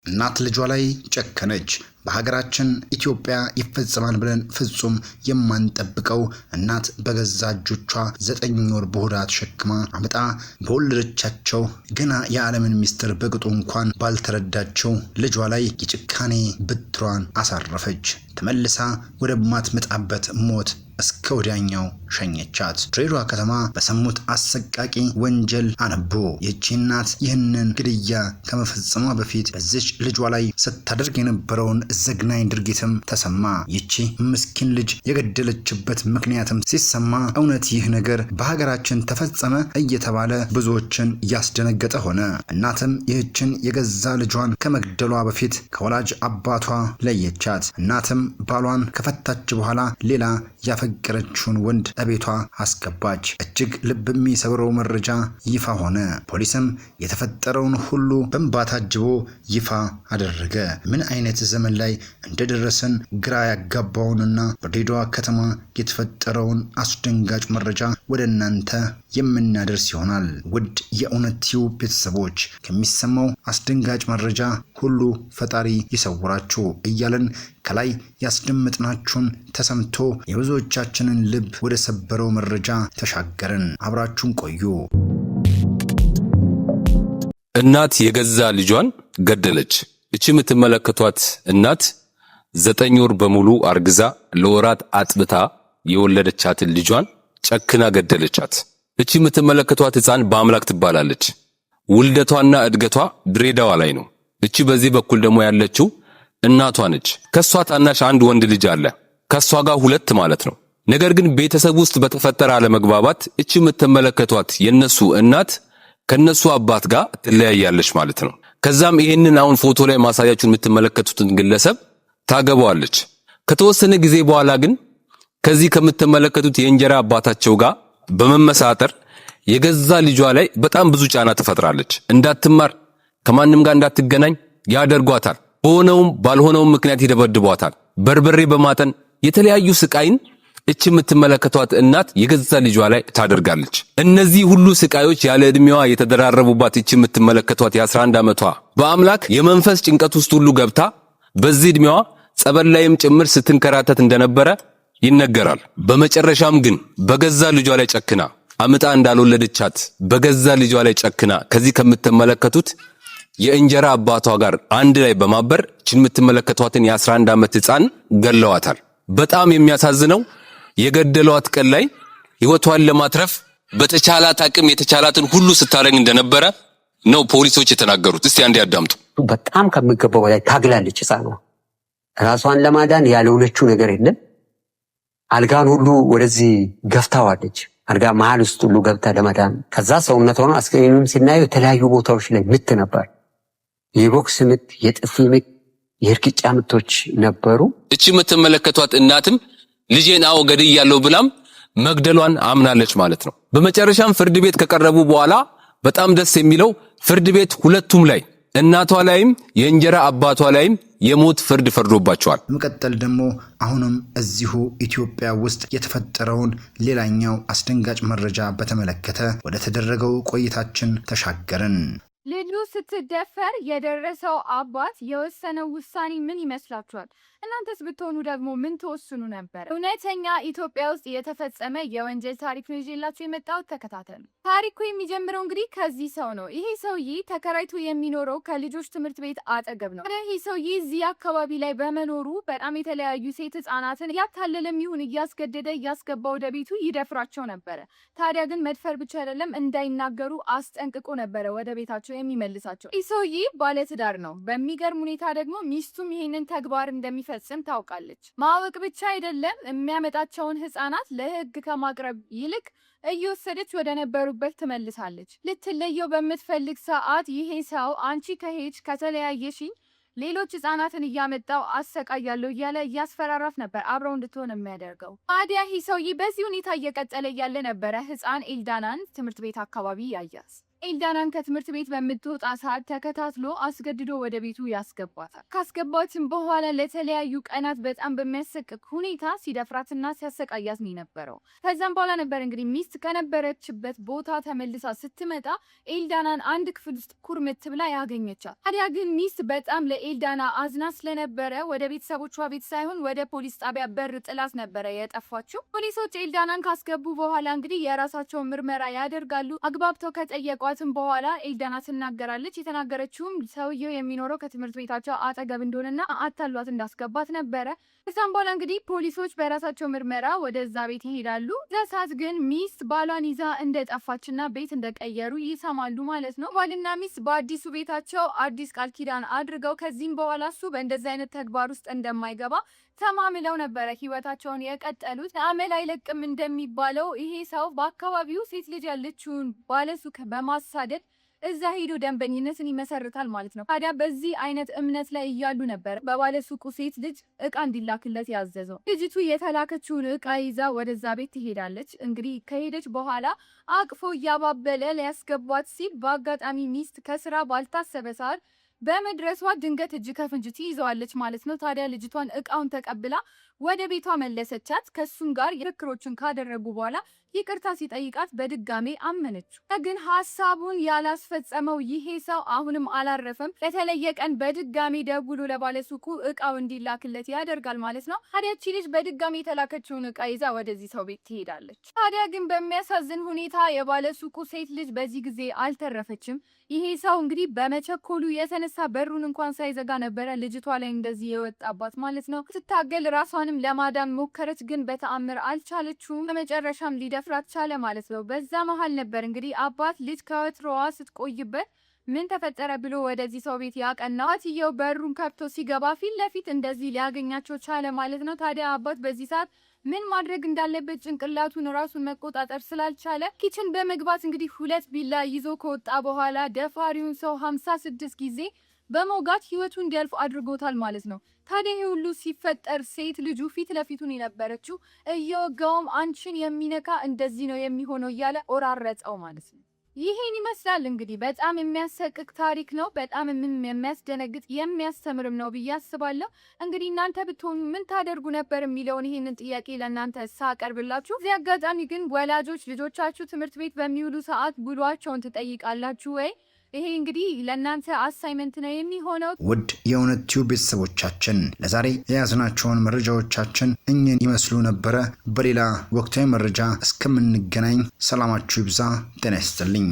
እናት ልጇ ላይ ጨከነች። በሀገራችን ኢትዮጵያ ይፈጸማል ብለን ፍጹም የማንጠብቀው እናት በገዛ እጆቿ 9 ወር በሆዷ ተሸክማ አምጣ በወለደቻቸው ገና የዓለምን ሚስጥር በቅጡ እንኳን ባልተረዳቸው ልጇ ላይ የጭካኔ ብትሯን አሳረፈች። ተመልሳ ወደ ማትመጣበት ሞት እስከ ወዲያኛው ሸኘቻት። ድሬዳዋ ከተማ በሰሙት አሰቃቂ ወንጀል አነቡ። ይህች እናት ይህንን ግድያ ከመፈጸሟ በፊት በዚች ልጇ ላይ ስታደርግ የነበረውን ዘግናኝ ድርጊትም ተሰማ። ይቺ ምስኪን ልጅ የገደለችበት ምክንያትም ሲሰማ እውነት ይህ ነገር በሀገራችን ተፈጸመ እየተባለ ብዙዎችን ያስደነገጠ ሆነ። እናትም ይህችን የገዛ ልጇን ከመግደሏ በፊት ከወላጅ አባቷ ለየቻት። እናትም ባሏን ከፈታች በኋላ ሌላ ያፈቀረችውን ወንድ እቤቷ አስገባች። እጅግ ልብ የሚሰብረው መረጃ ይፋ ሆነ። ፖሊስም የተፈጠረውን ሁሉ በእንባ ታጅቦ ይፋ አደረገ። ምን አይነት ዘመን ላይ እንደደረሰን ግራ ያጋባውንና በድሬዳዋ ከተማ የተፈጠረውን አስደንጋጭ መረጃ ወደ እናንተ የምናደርስ ይሆናል። ውድ የእውነት ቲዩብ ቤተሰቦች ከሚሰማው አስደንጋጭ መረጃ ሁሉ ፈጣሪ ይሰውራችሁ እያለን ከላይ ያስደምጥናችሁን ተሰምቶ የብዙዎቻችንን ልብ ወደ ሰበረው መረጃ ተሻገርን። አብራችሁን ቆዩ። እናት የገዛ ልጇን ገደለች። እቺ የምትመለከቷት እናት 9 ወር በሙሉ አርግዛ ለወራት አጥብታ የወለደቻትን ልጇን ጨክና ገደለቻት። እቺ የምትመለከቷት ሕፃን በአምላክ ትባላለች። ውልደቷና እድገቷ ድሬዳዋ ላይ ነው። እቺ በዚህ በኩል ደግሞ ያለችው እናቷ ነች። ከሷ ታናሽ አንድ ወንድ ልጅ አለ። ከሷ ጋር 2 ማለት ነው። ነገር ግን ቤተሰብ ውስጥ በተፈጠረ አለመግባባት እቺ የምትመለከቷት የነሱ እናት ከነሱ አባት ጋር ትለያያለች ማለት ነው። ከዛም ይሄንን አሁን ፎቶ ላይ ማሳያችሁን የምትመለከቱትን ግለሰብ ታገባዋለች። ከተወሰነ ጊዜ በኋላ ግን ከዚህ ከምትመለከቱት የእንጀራ አባታቸው ጋር በመመሳጠር የገዛ ልጇ ላይ በጣም ብዙ ጫና ትፈጥራለች። እንዳትማር፣ ከማንም ጋር እንዳትገናኝ ያደርጓታል። በሆነውም ባልሆነውም ምክንያት ይደበድቧታል። በርበሬ በማጠን የተለያዩ ስቃይን እቺ የምትመለከቷት እናት የገዛ ልጇ ላይ ታደርጋለች። እነዚህ ሁሉ ስቃዮች ያለ እድሜዋ የተደራረቡባት እቺ የምትመለከቷት የ11 ዓመቷ በአምላክ የመንፈስ ጭንቀት ውስጥ ሁሉ ገብታ በዚህ እድሜዋ ጸበል ላይም ጭምር ስትንከራተት እንደነበረ ይነገራል። በመጨረሻም ግን በገዛ ልጇ ላይ ጨክና አምጣ እንዳልወለደቻት በገዛ ልጇ ላይ ጨክና ከዚህ ከምትመለከቱት የእንጀራ አባቷ ጋር አንድ ላይ በማበር እቺ የምትመለከቷትን የ11 ዓመት ሕፃን ገለዋታል። በጣም የሚያሳዝነው የገደሏት ቀን ላይ ህይወቷን ለማትረፍ በተቻላት አቅም የተቻላትን ሁሉ ስታረግ እንደነበረ ነው ፖሊሶች የተናገሩት። እስቲ አንዴ ያዳምጡ። በጣም ከሚገባው በላይ ታግላለች። ሕፃኗ ራሷን ለማዳን ያልሆነችው ነገር የለም። አልጋን ሁሉ ወደዚህ ገፍታዋለች። አልጋ መሃል ውስጥ ሁሉ ገብታ ለማዳን ከዛ ሰውነቷን አስከሬኑን ሲናየው የተለያዩ ቦታዎች ላይ ምት ነበር። የቦክስ ምት፣ የጥፊ ምት፣ የእርግጫ ምቶች ነበሩ። እቺ የምትመለከቷት እናትም ልጄን አዎ ገድያለሁ ብላም መግደሏን አምናለች ማለት ነው። በመጨረሻም ፍርድ ቤት ከቀረቡ በኋላ በጣም ደስ የሚለው ፍርድ ቤት ሁለቱም ላይ እናቷ ላይም የእንጀራ አባቷ ላይም የሞት ፍርድ ፈርዶባቸዋል። በመቀጠል ደግሞ አሁንም እዚሁ ኢትዮጵያ ውስጥ የተፈጠረውን ሌላኛው አስደንጋጭ መረጃ በተመለከተ ወደ ተደረገው ቆይታችን ተሻገርን። ልጁ ስትደፈር የደረሰው አባት የወሰነው ውሳኔ ምን ይመስላችኋል? እናንተስ ብትሆኑ ደግሞ ምን ተወስኑ ነበር? እውነተኛ ኢትዮጵያ ውስጥ የተፈጸመ የወንጀል ታሪክ ነው ይዤላችሁ የመጣሁት። ተከታተሉ። ታሪኩ የሚጀምረው እንግዲህ ከዚህ ሰው ነው። ይሄ ሰውዬ ተከራይቶ የሚኖረው ከልጆች ትምህርት ቤት አጠገብ ነው። ይሄ ሰውዬ እዚህ አካባቢ ላይ በመኖሩ በጣም የተለያዩ ሴት ህጻናትን እያታለለም ይሁን እያስገደደ እያስገባ ወደ ቤቱ ይደፍራቸው ነበረ። ታዲያ ግን መድፈር ብቻ አይደለም፣ እንዳይናገሩ አስጠንቅቆ ነበረ ወደ ቤታቸው የሚመልሳቸው። ይህ ሰውዬ ባለትዳር ነው። በሚገርም ሁኔታ ደግሞ ሚስቱም ይሄንን ተግባር እንደሚፈጽም ታውቃለች። ማወቅ ብቻ አይደለም፣ የሚያመጣቸውን ህፃናት ለህግ ከማቅረብ ይልቅ እየወሰደች ወደ ነበሩበት ትመልሳለች። ልትለየው በምትፈልግ ሰዓት ይሄ ሰው አንቺ ከሄድሽ ከተለያየሽኝ ሌሎች ህፃናትን እያመጣው አሰቃያለሁ እያለ እያስፈራራት ነበር አብረው እንድትሆን የሚያደርገው። ታዲያ ይህ ሰውዬ በዚህ ሁኔታ እየቀጠለ እያለ ነበረ ህፃን ኤልዳናን ትምህርት ቤት አካባቢ ያያዝ። ኤልዳናን ከትምህርት ቤት በምትወጣ ሰዓት ተከታትሎ አስገድዶ ወደ ቤቱ ያስገባታል። ካስገባትም በኋላ ለተለያዩ ቀናት በጣም በሚያሰቅቅ ሁኔታ ሲደፍራትና ሲያሰቃያት ነው የነበረው። ከዛም በኋላ ነበር እንግዲህ ሚስት ከነበረችበት ቦታ ተመልሳ ስትመጣ ኤልዳናን አንድ ክፍል ውስጥ ኩርምት ብላ ያገኘቻት። ታዲያ ግን ሚስት በጣም ለኤልዳና አዝና ስለነበረ ወደ ቤተሰቦቿ ቤት ሳይሆን ወደ ፖሊስ ጣቢያ በር ጥላት ነበረ የጠፋችው። ፖሊሶች ኤልዳናን ካስገቡ በኋላ እንግዲህ የራሳቸውን ምርመራ ያደርጋሉ። አግባብተው ከጠየቋትም በኋላ ኤልዳና ትናገራለች። የተናገረችውም ሰውየው የሚኖረው ከትምህርት ቤታቸው አጠገብ እንደሆነና አታሏት እንዳስገባት ነበረ። ከዛም በኋላ እንግዲህ ፖሊሶች በራሳቸው ምርመራ ወደዛ ቤት ይሄዳሉ። ለሰዓት ግን ሚስት ባሏን ይዛ እንደጠፋችና ቤት እንደቀየሩ ይሰማሉ ማለት ነው። ባልና ሚስት በአዲሱ ቤታቸው አዲስ ቃል ኪዳን አድርገው ከዚህም በኋላ እሱ በእንደዚህ አይነት ተግባር ውስጥ እንደማይገባ ተማምለው ነበረ ህይወታቸውን የቀጠሉት። አመል አይለቅም እንደሚባለው ይሄ ሰው በአካባቢው ሴት ልጅ ያለችውን ባለሱቅ በማሳደድ እዛ ሄዶ ደንበኝነትን ይመሰርታል ማለት ነው። ታዲያ በዚህ አይነት እምነት ላይ እያሉ ነበር በባለሱቁ ሴት ልጅ እቃ እንዲላክለት ያዘዘው። ልጅቱ የተላከችውን እቃ ይዛ ወደዛ ቤት ትሄዳለች። እንግዲህ ከሄደች በኋላ አቅፎ እያባበለ ሊያስገቧት ሲል በአጋጣሚ ሚስት ከስራ ባልታሰበ ሰዓት በመድረሷ ድንገት እጅ ከፍንጅ ትይዘዋለች ማለት ነው። ታዲያ ልጅቷን እቃውን ተቀብላ ወደ ቤቷ መለሰቻት። ከሱም ጋር ክርክሮችን ካደረጉ በኋላ ይቅርታ ሲጠይቃት በድጋሜ አመነችው። ግን ሀሳቡን ያላስፈጸመው ይሄ ሰው አሁንም አላረፈም። ለተለየ ቀን በድጋሜ ደውሎ ለባለሱቁ እቃው እንዲላክለት ያደርጋል ማለት ነው። ታዲያ እቺ ልጅ በድጋሜ የተላከችውን እቃ ይዛ ወደዚህ ሰው ቤት ትሄዳለች። ታዲያ ግን በሚያሳዝን ሁኔታ የባለሱቁ ሴት ልጅ በዚህ ጊዜ አልተረፈችም። ይሄ ሰው እንግዲህ በመቸኮሉ የተነሳ በሩን እንኳን ሳይዘጋ ነበረ ልጅቷ ላይ እንደዚህ የወጣባት ማለት ነው። ስታገል ራሷንም ለማዳን ሞከረች፣ ግን በተአምር አልቻለችውም። በመጨረሻም ሊደፍራት ቻለ ማለት ነው። በዛ መሀል ነበር እንግዲህ አባት ልጅ ከወትሮዋ ስትቆይበት ምን ተፈጠረ ብሎ ወደዚህ ሰው ቤት ያቀናው። አትየው በሩን ከፍቶ ሲገባ ፊት ለፊት እንደዚህ ሊያገኛቸው ቻለ ማለት ነው። ታዲያ አባት በዚህ ሰዓት ምን ማድረግ እንዳለበት ጭንቅላቱን ራሱን መቆጣጠር ስላልቻለ ኪችን በመግባት እንግዲህ 2 ቢላ ይዞ ከወጣ በኋላ ደፋሪውን ሰው 56 ጊዜ በመውጋት ህይወቱ እንዲያልፍ አድርጎታል ማለት ነው። ታዲያ ይሄ ሁሉ ሲፈጠር ሴት ልጁ ፊት ለፊቱን የነበረችው እየወጋውም አንቺን የሚነካ እንደዚህ ነው የሚሆነው እያለ ኦራረጸው ማለት ነው። ይሄን ይመስላል እንግዲህ በጣም የሚያሰቅቅ ታሪክ ነው። በጣም የሚያስደነግጥ የሚያስተምርም ነው ብዬ አስባለሁ። እንግዲህ እናንተ ብትሆኑ ምን ታደርጉ ነበር የሚለውን ይሄንን ጥያቄ ለእናንተ ሳቀርብላችሁ፣ እዚህ አጋጣሚ ግን ወላጆች ልጆቻችሁ ትምህርት ቤት በሚውሉ ሰዓት ውሏቸውን ትጠይቃላችሁ ወይ? ይሄ እንግዲህ ለእናንተ አሳይመንት ነው የሚሆነው። ውድ የእውነት ቲዩብ ቤተሰቦቻችን ለዛሬ የያዝናቸውን መረጃዎቻችን እኚህን ይመስሉ ነበረ። በሌላ ወቅታዊ መረጃ እስከምንገናኝ ሰላማችሁ ይብዛ። ጤና ይስጥልኝ።